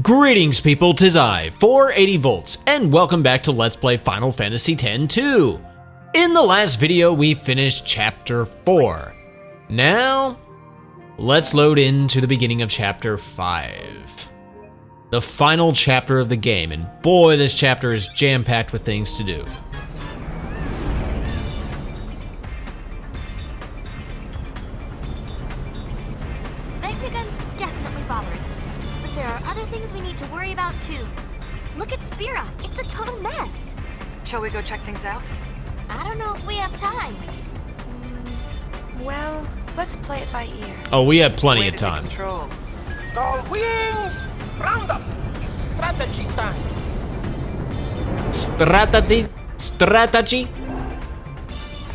Greetings people, 'tis I, 480 volts, and welcome back to Let's Play Final Fantasy X-2. In the last video, we finished Chapter 4. Now, let's load into the beginning of Chapter 5. The final chapter of the game, and boy, this chapter is jam-packed with things to do. Look at Spira. It's a total mess. Shall we go check things out? I don't know if we have time. Well, let's play it by ear. Oh, we have plenty of time. Control. All wings! Round up! It's strategy time! Strategy?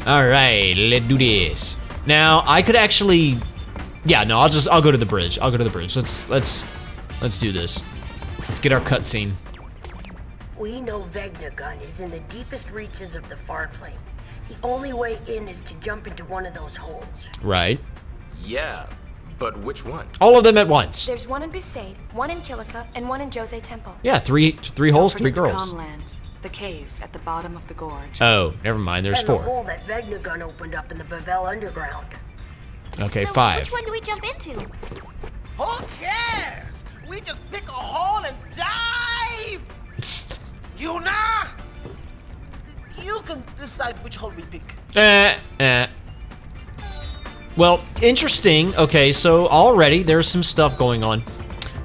Alright, let's do this. Now, I could actually... Yeah, no, I'll go to the bridge. I'll go to the bridge. Let's do this. Let's get our cutscene. We know HEDGEHOG is in the deepest reaches of the far plane. The only way in is to jump into one of those holes. Right. Yeah, but which one? All of them at once. There's one in Besaid, one in Kilika, and one in Jose Temple. Yeah, three holes, three girls. The Comlands, the cave at the bottom of the gorge. Oh, never mind, there's and four. the hole that HEDGEHOG opened up in the Bavel Underground. Okay, so 5. Which one do we jump into? Who cares? We just pick a hole and dive! Yuna! You can decide which hole we pick. Well, interesting. Okay, so already there's some stuff going on.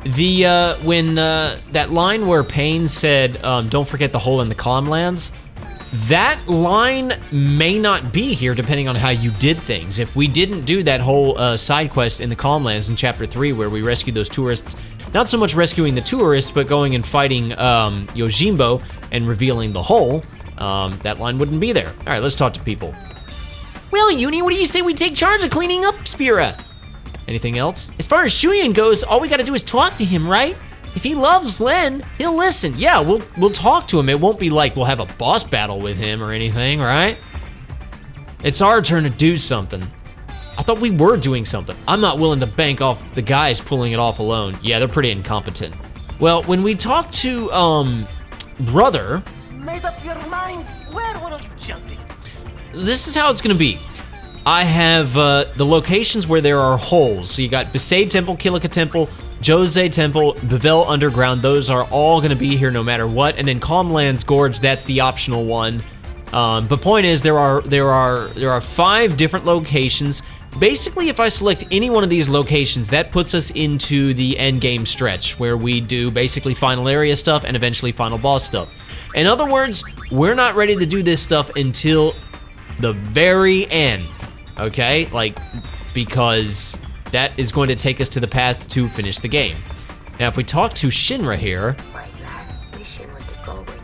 The, when, that line where Payne said, don't forget the hole in the Comlands, that line may not be here depending on how you did things. If we didn't do that whole, side quest in the Comlands in Chapter 3 where we rescued those tourists, not so much rescuing the tourists, but going and fighting, Yojimbo and revealing the hole, that line wouldn't be there. All right, let's talk to people. Well, Uni, what do you say we take charge of cleaning up Spira? Anything else? As far as Shuyan goes, all we gotta do is talk to him, right? If he loves Len, he'll listen. Yeah, we'll talk to him. It won't be like we'll have a boss battle with him or anything, right? It's our turn to do something. I thought we were doing something. I'm not willing to bank off the guys pulling it off alone. Yeah, they're pretty incompetent. Well, when we talk to, Brother... Made up your mind? Where were you jumping? This is how it's gonna be. I have, the locations where there are holes. So you got Besaid Temple, Kilika Temple, Jose Temple, Bavel Underground. Those are all gonna be here no matter what. And then Comlands Gorge, that's the optional one. But point is, there are 5 different locations. Basically, if I select any one of these locations, that puts us into the end game stretch where we do basically final area stuff and eventually final boss stuff. In other words, we're not ready to do this stuff until the very end, okay? Like, because that is going to take us to the path to finish the game. Now, if we talk to Shinra here... My last mission with the Go-Wings.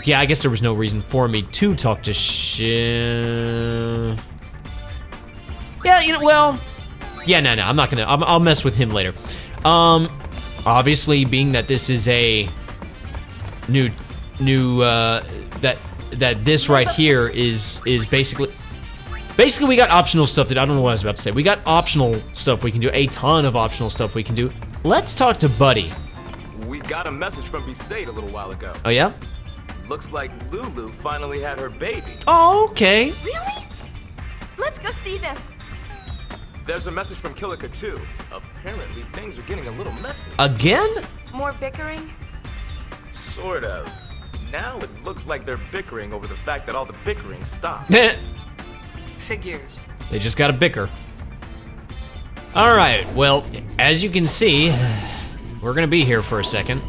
Yeah, I guess there was no reason for me to talk to Shin... Yeah, you know, well... Yeah, no, I'm not gonna... I'll mess with him later. Obviously, being that this is a... that this right here is basically... Basically, we got optional stuff that... I don't know what I was about to say. We got optional stuff we can do. A ton of optional stuff we can do. Let's talk to Buddy. We got a message from Besaid a little while ago. Oh, yeah? Looks like Lulu finally had her baby. Oh, okay. Really? Let's go see them. There's a message from Kilika too. Apparently, things are getting a little messy. Again? More bickering? Sort of. Now it looks like they're bickering over the fact that all the bickering stopped. Figures. They just gotta bicker. All right, well, as you can see, we're gonna be here for a second.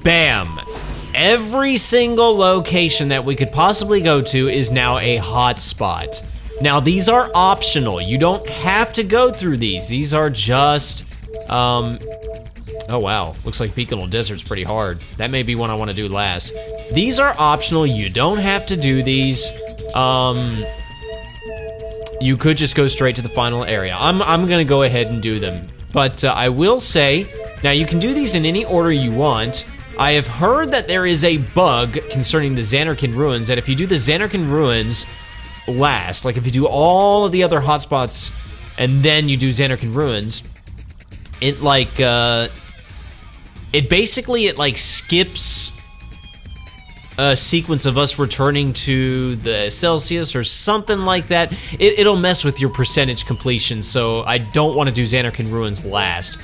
Bam! Every single location that we could possibly go to is now a hotspot. Now, these are optional. You don't have to go through these. These are just, oh wow, looks like Piccolo Desert's pretty hard. That may be one I want to do last. These are optional. You don't have to do these. you could just go straight to the final area. I'm gonna go ahead and do them. But I will say, now you can do these in any order you want. I have heard that there is a bug concerning the Xanarkin Ruins, that if you do the Xanarkin Ruins last, like if you do all of the other hotspots and then you do Xanarkin Ruins, it like, it basically skips a sequence of us returning to the Celsius or something like that. It'll mess with your percentage completion, so I don't want to do Xanarkin Ruins last.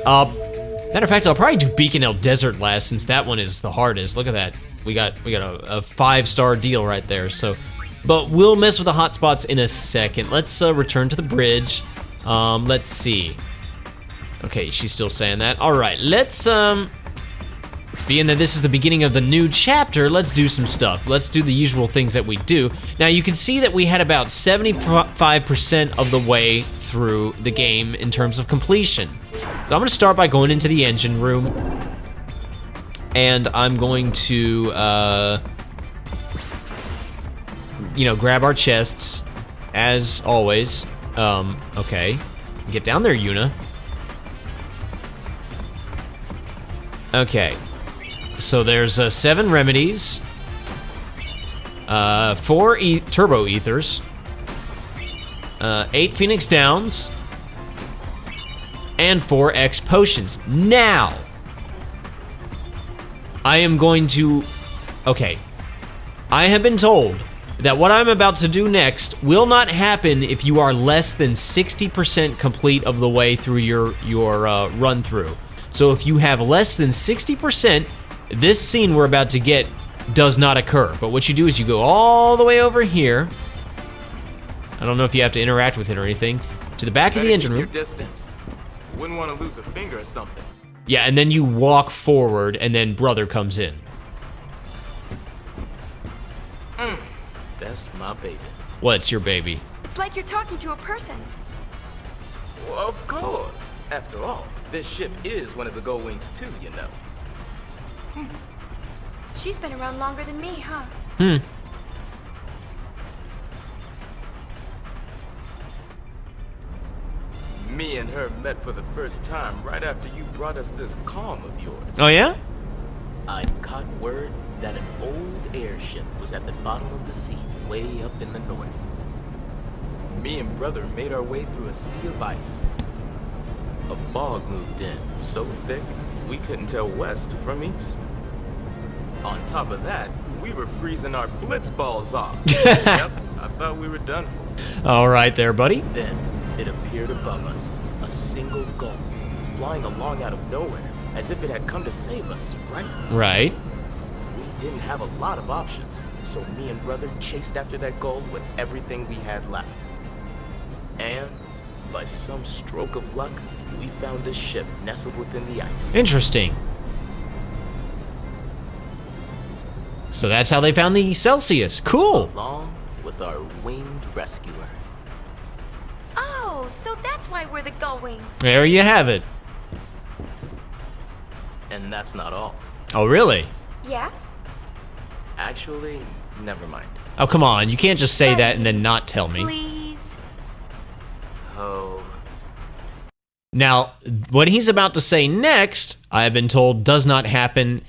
Matter of fact, I'll probably do Beacon Hill Desert last, since that one is the hardest. Look at that. We got a 5-star deal right there. So, but we'll mess with the hotspots in a second. Let's return to the bridge. Let's see. Okay, she's still saying that. All right, let's being that this is the beginning of the new chapter, let's do some stuff. Let's do the usual things that we do. Now you can see that we had about 75% of the way through the game in terms of completion. So I'm gonna start by going into the engine room, and I'm going to, you know, grab our chests, as always. Okay, get down there, Yuna. Okay, so there's 7 remedies, 4 turbo ethers, 8 Phoenix Downs, and 4 X potions. Now, I am going to, okay, I have been told that what I'm about to do next will not happen if you are less than 60% complete of the way through your run through. So if you have less than 60%, this scene we're about to get does not occur. But what you do is you go all the way over here. I don't know if you have to interact with it or anything. To the back of the engine room. Your distance. Wouldn't want to lose a finger or something. Yeah, and then you walk forward, and then brother comes in. That's my baby. What's your baby? It's like you're talking to a person. Well, of course. After all, this ship is one of the Gold Wings too, you know. She's been around longer than me, huh? Me and her met for the first time right after you brought us this calm of yours. Oh yeah? I caught word that an old airship was at the bottom of the sea, way up in the north. Me and brother made our way through a sea of ice. A fog moved in so thick we couldn't tell west from east. On top of that, we were freezing our blitz balls off. Yep, I thought we were done for. All right there, buddy. Then it appeared above us, a single gull, flying along out of nowhere, as if it had come to save us, right? Right. We didn't have a lot of options, so me and brother chased after that gull with everything we had left. And by some stroke of luck, we found this ship nestled within the ice. Interesting. So that's how they found the Celsius. Cool. Along with our winged rescuer. Oh, so that's why we're the Gull Wings. There you have it. And that's not all. Oh, really? Yeah? Actually, never mind. Oh, come on. You can't just say that and then not tell me. Please. Oh, Now, what he's about to say next, I have been told, does not happen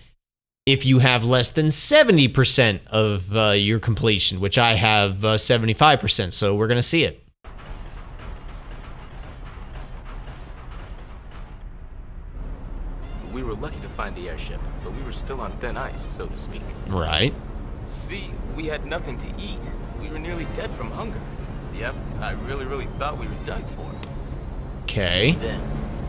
if you have less than 70% of your completion, which I have 75%, so we're going to see it. We were lucky to find the airship, but we were still on thin ice, so to speak. Right. See, we had nothing to eat. We were nearly dead from hunger. Yep, I really thought we were done for. Okay. then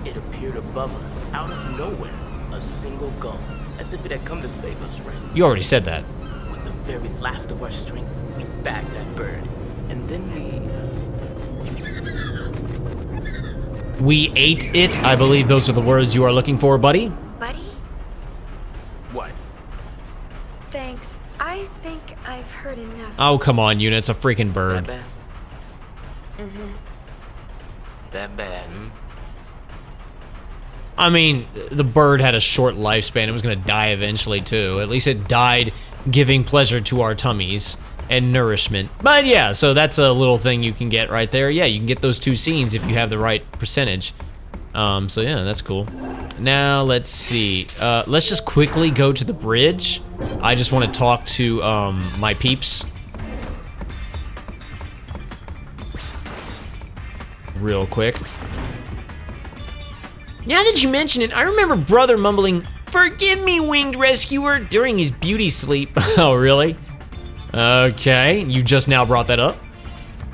it appeared above us, out of nowhere, a single gull, as if it had come to save us, right? You already said that. With the very last of our strength, we bagged that bird, and then We ate it. I believe those are the words you are looking for, buddy. Buddy? What? Thanks. I think I've heard enough. Oh, come on, Yuna. It's a freaking That bird. bad? That bad, hmm? I mean, the bird had a short lifespan. It was going to die eventually, too. At least it died giving pleasure to our tummies. and nourishment. But yeah, so that's a little thing you can get right there. Yeah, you can get those 2 scenes if you have the right percentage. So yeah, that's cool. Now let's see. Let's just quickly go to the bridge. I just want to talk to my peeps. Real quick. Now that you mention it, I remember Brother mumbling, "Forgive me, winged rescuer," during his beauty sleep. Oh, really? Okay, you just now brought that up?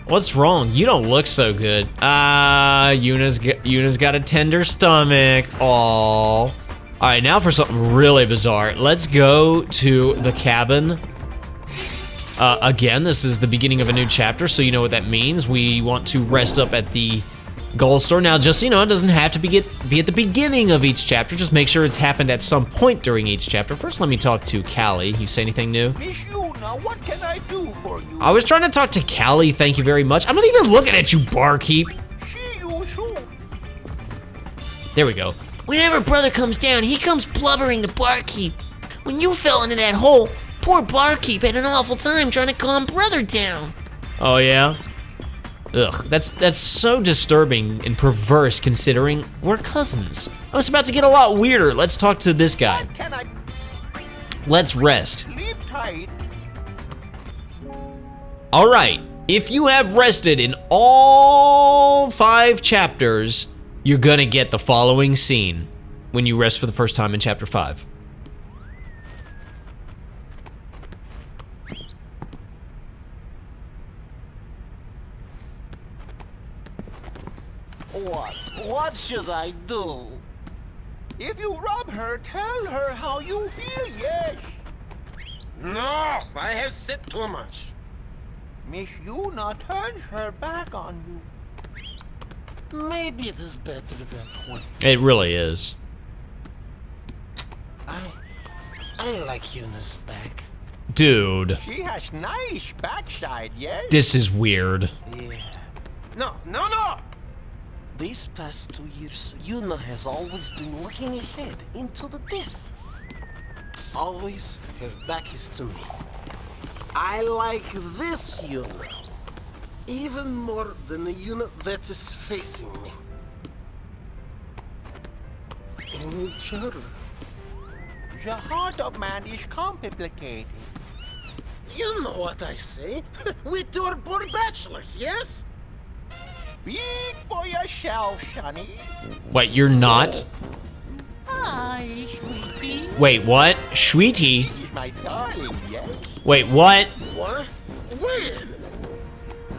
What's wrong? You don't look so good. Yuna's got a tender stomach. Aww. All right, now for something really bizarre. Let's go to the cabin. Again, this is the beginning of a new chapter, so you know what that means. We want to rest up at the gold store. Now, just so you know, it doesn't have to be at the beginning of each chapter. Just make sure it's happened at some point during each chapter. First, let me talk to Callie. You say anything new? Miss Yuna, what can I do for you? I was trying to talk to Callie, thank you very much. I'm not even looking at you, barkeep. There we go. Whenever brother comes down, he comes blubbering to barkeep. When you fell into that hole, poor barkeep had an awful time trying to calm brother down. Oh yeah? Ugh, that's so disturbing and perverse considering we're cousins. I was about to get a lot weirder. Let's talk to this guy. Let's rest. Sleep tight. All right, if you have rested in all 5 chapters, you're gonna get the following scene when you rest for the first time in chapter 5. What should I do? If you rub her, tell her how you feel, yes. No, I have said too much. Miss Yuna turns her back on you. Maybe it is better that way. It really is. I like Yuna's back. Dude. She has nice backside, yes? This is weird. Yeah. No. These past 2 years, Yuna has always been looking ahead into the distance. Always her back is to me. I like this Yuna even more than the Yuna that is facing me. In general, the heart of man is complicated. You know what I say. We two are poor bachelors, yes? Speak for yourself, Sonny. Wait, you're not? Hi, sweetie. Wait, what? Sweetie? This is my darling, yes? Wait, what? What? When?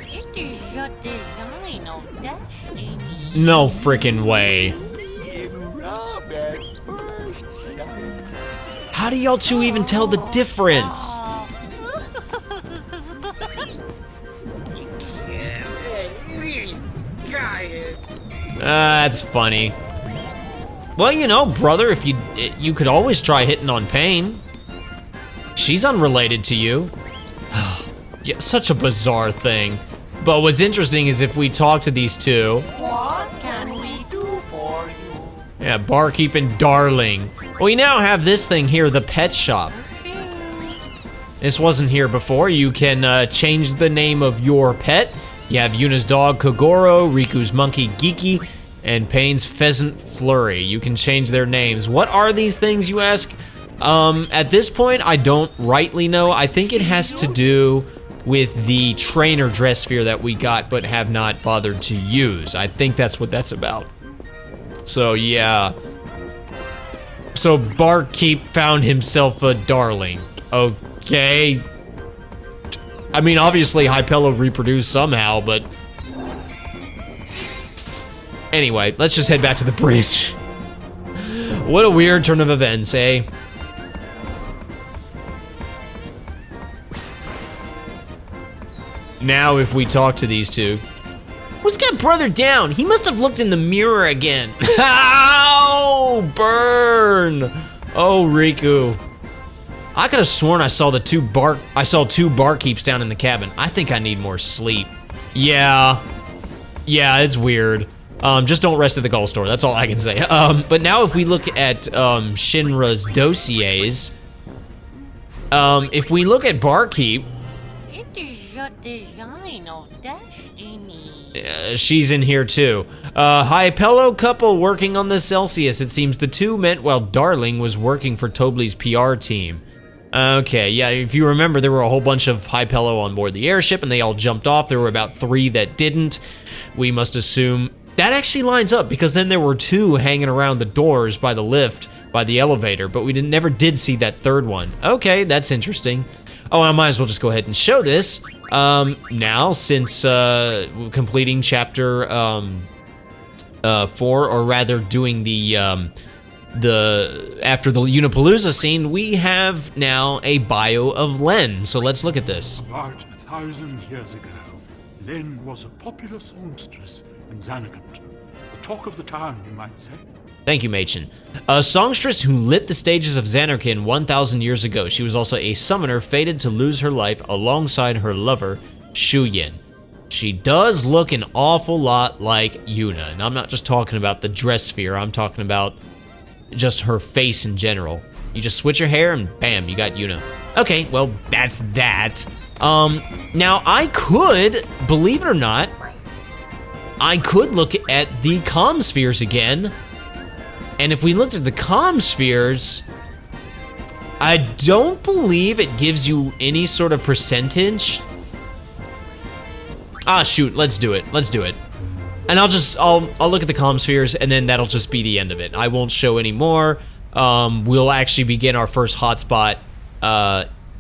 It is your design of destiny. No freaking way. Robert first, Sonny. How do y'all two even tell the difference? That's funny. Well, you know, brother, if you could always try hitting on Pain. She's unrelated to you. Yeah, such a bizarre thing. But what's interesting is if we talk to these two. What can we do for you? Yeah, barkeep and darling. Well, we now have this thing here, the pet shop. This wasn't here before. You can change the name of your pet. You have Yuna's dog, Kogoro, Riku's monkey, Geeky, and Pain's pheasant, Flurry. You can change their names. What are these things, you ask? At this point, I don't rightly know. I think it has to do with the trainer dress sphere that we got but have not bothered to use. I think that's what that's about. So, yeah. So, Barkeep found himself a darling. Okay. I mean, obviously, Hypello reproduced somehow, but... Anyway, let's just head back to the bridge. What a weird turn of events, eh? Now, if we talk to these two... What's got brother down? He must have looked in the mirror again. Ow! Burn! Oh, Riku. I could have sworn I saw two barkeeps down in the cabin. I think I need more sleep. Yeah. Yeah, it's weird. Just don't rest at the gold store. That's all I can say. But now if we look at Shinra's dossiers, if we look at Barkeep, it is your design of destiny. She's in here too. Hypello couple working on the Celsius. It seems the two met while Darling was working for Tobley's PR team. Okay, yeah, if you remember, there were a whole bunch of Hypello on board the airship, and they all jumped off. There were about 3 that didn't. We must assume that actually lines up, because then there were 2 hanging around the doors by the lift, by the elevator, but we never did see that 3rd one. Okay, that's interesting. Oh, I might as well just go ahead and show this. Now, since completing chapter 4, or rather doing the after the Unipalooza scene, we have now a bio of Len. So let's look at this. About 1,000 years ago, Len was a popular songstress in Xanakant. The talk of the town, you might say. Thank you, Machen. A songstress who lit the stages of Xanarkin 1,000 years ago. She was also a summoner fated to lose her life alongside her lover, Shu Yin. She does look an awful lot like Yuna, and I'm not just talking about the dress sphere, I'm talking about just her face in general. You just switch her hair and bam, you got Yuna. Okay, well, that's that. Now I could, believe it or not, I could look at the comm spheres again. And if we looked at the comm spheres, I don't believe it gives you any sort of percentage. Ah, shoot, let's do it. Let's do it. And I'll look at the comm spheres, and then that'll just be the end of it. I won't show any more. We'll actually begin our first hotspot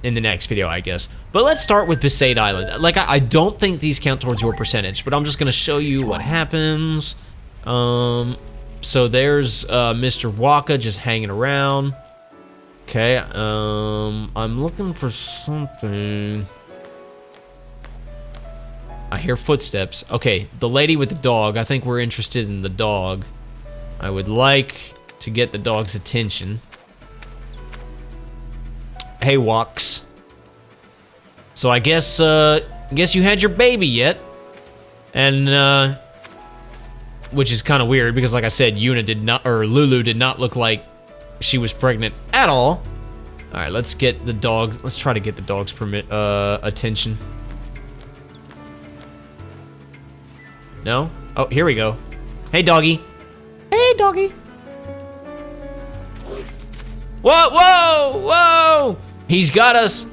in the next video, I guess. But let's start with Besaid Island. Like, I don't think these count towards your percentage, but I'm just gonna show you what happens. So there's Mr. Waka just hanging around. Okay, I'm looking for something. I hear footsteps. Okay, the lady with the dog. I think we're interested in the dog. I would like to get the dog's attention. Hey, Walks. So I guess you had your baby yet, and which is kind of weird because, like I said, Yuna did not, or Lulu did not look like she was pregnant at all. All right, let's get the dog. Let's try to get the dog's attention. No? Oh, here we go. Hey, doggy. Hey, doggy. Whoa, whoa, whoa! He's got us.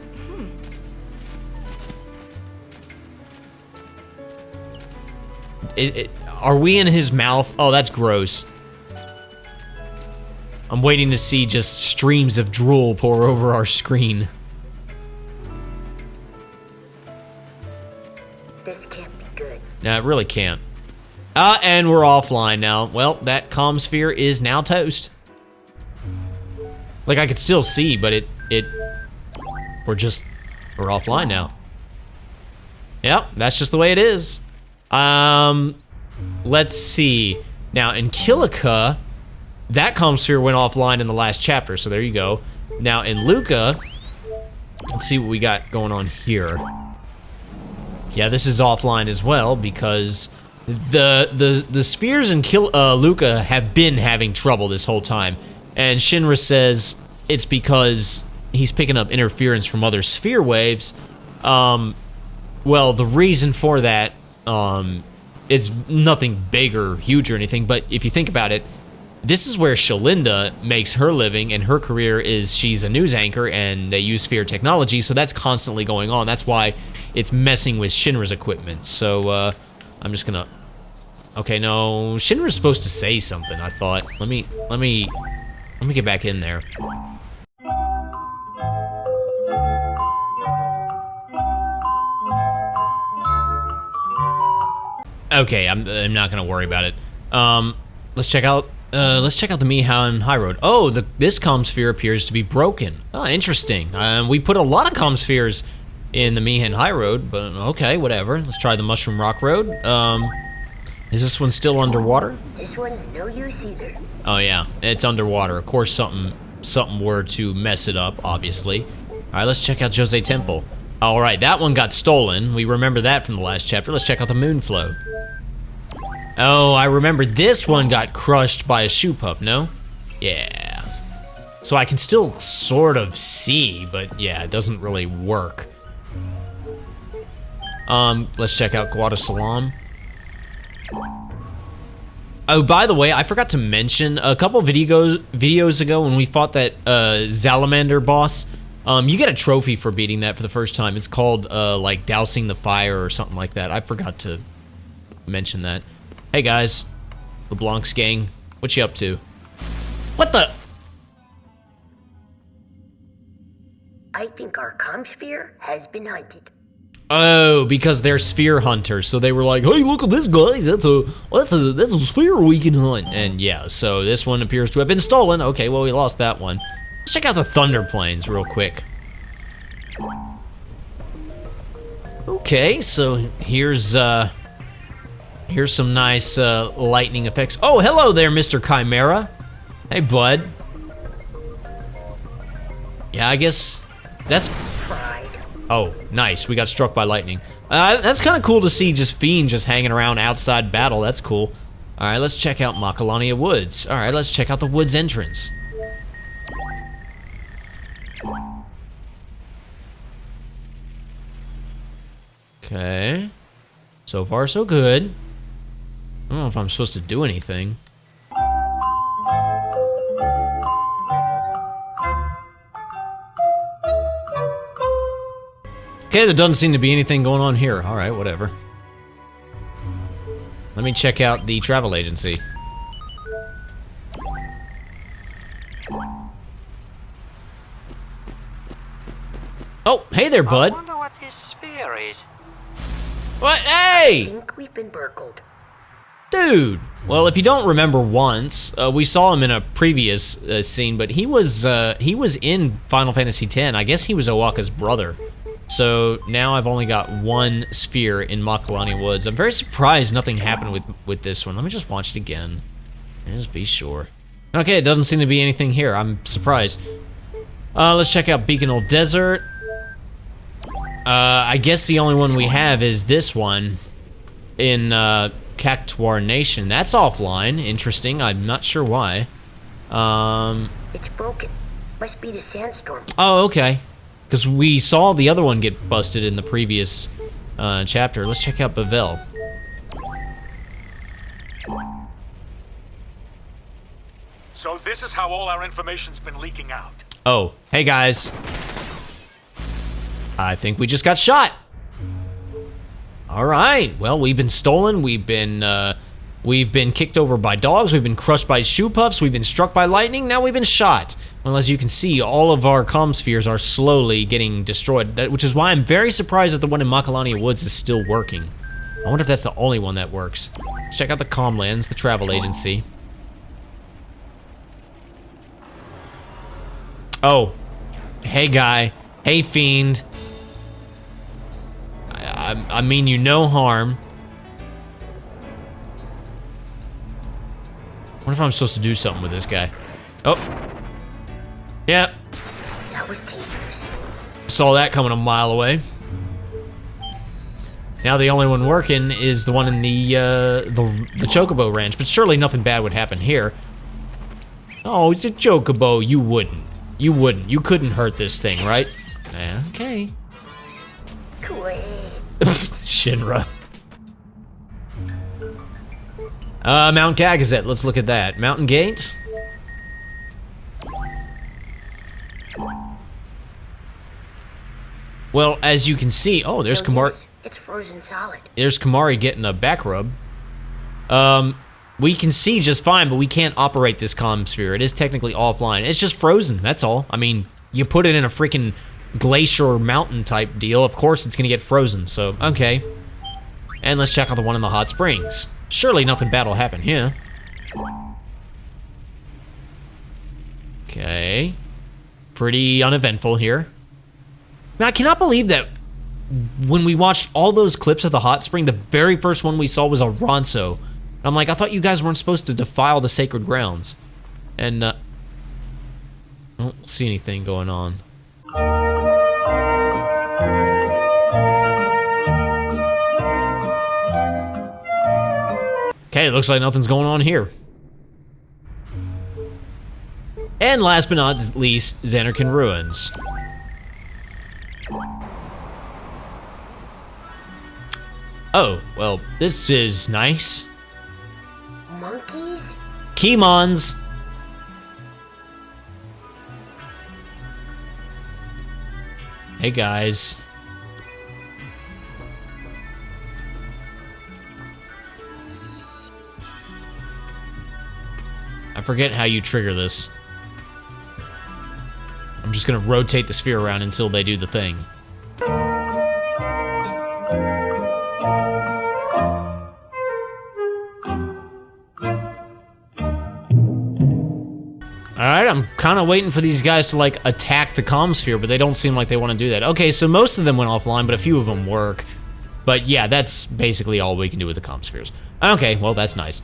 Are we in his mouth? Oh, that's gross. I'm waiting to see just streams of drool pour over our screen. This can't be good. No, it really can't. And we're offline now. Well, that comm sphere is now toast. Like, I could still see, but we're offline now. Yep, that's just the way it is. Let's see. Now, in Kilika, that comm sphere went offline in the last chapter, so there you go. Now, in Luca, let's see what we got going on here. Yeah, this is offline as well, because the spheres in Luca have been having trouble this whole time. And Shinra says it's because he's picking up interference from other sphere waves. Well, the reason for that is nothing big or huge or anything, but if you think about it, this is where Shalinda makes her living, and her career is she's a news anchor, and they use sphere technology, so that's constantly going on. That's why it's messing with Shinra's equipment. So I'm just gonna. Okay, no, Shinra's supposed to say something. I thought. Let me get back in there. Okay, I'm not gonna worry about it. Let's check out the Mihan High Road. Oh, this comm sphere appears to be broken. Oh, interesting. We put a lot of comm spheres in the Mihan High Road, but okay, whatever. Let's try the Mushroom Rock Road. Is this one still underwater? This one's no use either. Oh yeah, it's underwater. Of course, something were to mess it up, obviously. All right, let's check out Jose Temple. All right, that one got stolen. We remember that from the last chapter. Let's check out the Moonflow. Oh, I remember this one got crushed by a shoe puff, no? Yeah. So I can still sort of see, but yeah, it doesn't really work. Let's check out Guadalsalam. Oh, by the way, I forgot to mention, a couple videos ago when we fought that Salamander boss, you get a trophy for beating that for the first time. It's called, like, dousing the fire or something like that. I forgot to mention that. Hey, guys. LeBlanc's gang. What you up to? What the? I think our comm sphere has been hunted. Oh, because they're sphere hunters, so they were like, "Hey, look at this, guys! That's a sphere we can hunt." And yeah, so this one appears to have been stolen. Okay, well we lost that one. Let's check out the Thunder Plains real quick. Okay, so here's some nice lightning effects. Oh, hello there, Mr. Chimera. Hey, bud. Yeah, I guess that's. Oh, nice. We got struck by lightning. That's kind of cool to see just Fiend just hanging around outside battle. That's cool. All right, let's check out Macalania Woods. All right, let's check out the woods entrance. Okay. So far, so good. I don't know if I'm supposed to do anything. Okay, there doesn't seem to be anything going on here. All right, whatever. Let me check out the travel agency. Oh, hey there, bud. I wonder what this sphere is. What? Hey! I think we've been burgled. Dude! Well, if you don't remember once, we saw him in a previous scene, but he was in Final Fantasy X. I guess he was Owaka's brother. So now I've only got one sphere in Macalania Woods. I'm very surprised nothing happened with this one. Let me just watch it again. Just be sure. Okay, it doesn't seem to be anything here. I'm surprised. Let's check out Beacon Old Desert. I guess the only one we have is this one in Cactuar Nation. That's offline. Interesting. I'm not sure why. It's broken. Must be the sandstorm. Oh, okay. Because we saw the other one get busted in the previous chapter. Let's check out Bavel. So this is how all our information's been leaking out. Oh, hey guys. I think we just got shot. All right. Well, we've been stolen. We've been kicked over by dogs. We've been crushed by shoe puffs. We've been struck by lightning. Now we've been shot. Well, as you can see, all of our comm spheres are slowly getting destroyed, which is why I'm very surprised that the one in Macalania Woods is still working. I wonder if that's the only one that works. Let's check out the Comlands, the travel agency. Oh. Hey, guy. Hey, Fiend. I mean you no harm. I wonder if I'm supposed to do something with this guy. Oh. Yeah. That was tasteless. Saw that coming a mile away. Now the only one working is the one in the Chocobo Ranch, but surely nothing bad would happen here. Oh, it's a Chocobo. You wouldn't. You wouldn't. You couldn't hurt this thing, right? Okay. Quit. Shinra. Mount Gagazet. Let's look at that. Mountain Gate. Well, as you can see, oh, there's Kamari. It's frozen solid. There's Kamari getting a back rub. We can see just fine, but we can't operate this comm sphere. It is technically offline. It's just frozen, that's all. I mean, you put it in a freaking glacier or mountain type deal, of course it's gonna get frozen, so, okay. And let's check out the one in the hot springs. Surely nothing bad will happen here. Okay. Pretty uneventful here. Now, I cannot believe that when we watched all those clips of the hot spring, the very first one we saw was a Ronso. I'm like, I thought you guys weren't supposed to defile the sacred grounds. And, I don't see anything going on. Okay, it looks like nothing's going on here. And last but not least, Xanarkand Ruins. Oh, well, this is nice. Monkeys? Keymons. Hey, guys. I forget how you trigger this. I'm just gonna rotate the sphere around until they do the thing. Alright, I'm kind of waiting for these guys to, like, attack the comm sphere, but they don't seem like they want to do that. Okay, so most of them went offline, but a few of them work. But yeah, that's basically all we can do with the comm spheres. Okay, well, that's nice.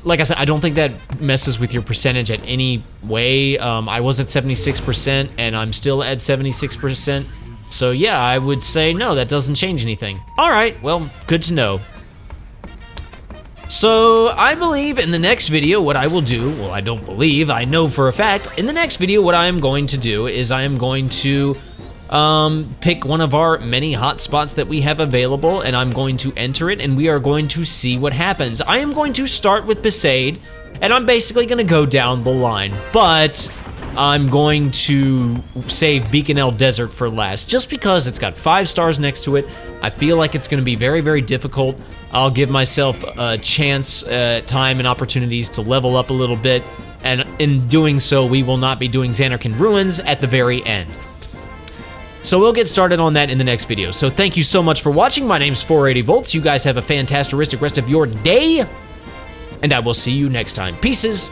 Like I said, I don't think that messes with your percentage at any way. I was at 76%, and I'm still at 76%. So yeah, I would say no, that doesn't change anything. Alright, well, good to know. So, I believe in the next video what I will do, well, I don't believe, I know for a fact, in the next video what I am going to do is I am going to pick one of our many hotspots that we have available, and I'm going to enter it, and we are going to see what happens. I am going to start with Besaid, and I'm basically going to go down the line, but I'm going to save Beaconell Desert for last, just because it's got 5 stars next to it. I feel like it's going to be very, very difficult. I'll give myself a chance, time, and opportunities to level up a little bit, and in doing so, we will not be doing Xanarkand Ruins at the very end. So we'll get started on that in the next video. So thank you so much for watching. My name's 480 Volts. You guys have a fantastic rest of your day, and I will see you next time. Pieces.